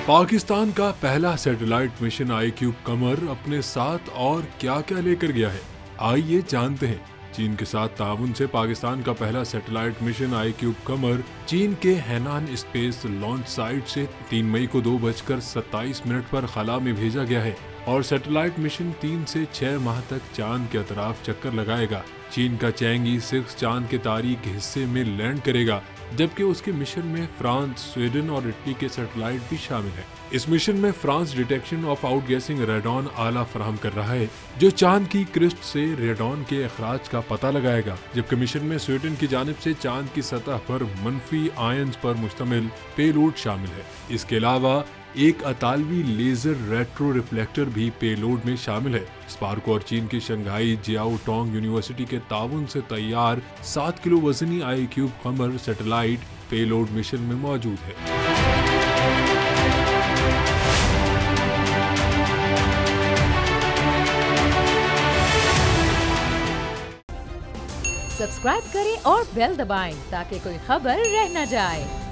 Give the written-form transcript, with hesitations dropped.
पाकिस्तान का पहला satellite mission IQ कमर अपने साथ और क्या क्या लेकर गया है, आइए जानते हैं। चीन के साथ ताउन से पाकिस्तान का पहला सैटेलाइट मिशन IQ कमर चीन के हैनान स्पेस लॉन्च साइट से 3 मई को 2:27 पर खला में भेजा गया है और सैटेलाइट मिशन 3 से 6 माह तक चांद के अतराफ चक्कर लगाएगा। चीन का चैंगी 6 चांद के तारीख हिस्से में लैंड करेगा, जबकि उसके मिशन में फ्रांस, स्वीडन और इटली के सैटेलाइट भी शामिल हैं। इस मिशन में France detection of outgassing radon आला फराहम कर रहा है, जो चांद की क्रिस्ट से रेडॉन के अखराज का पता लगाएगा, जबकि मिशन में स्वीडन की जानिब से चांद की सतह पर मनफी आयंस पर मुश्तमिल पेलोड शामिल है। इसके अलावा एक अतालवी लेजर रेट्रो रिफ्लेक्टर भी पेलोड में शामिल है। स्पार्को और चीन की शंघाई जियाओ टोंग यूनिवर्सिटी के ताउन से तैयार 7 किलो वजनी IQ कमर सैटेलाइट पेलोड मिशन में मौजूद है। सब्सक्राइब करें और बेल दबाएं ताकि कोई खबर रह न जाए।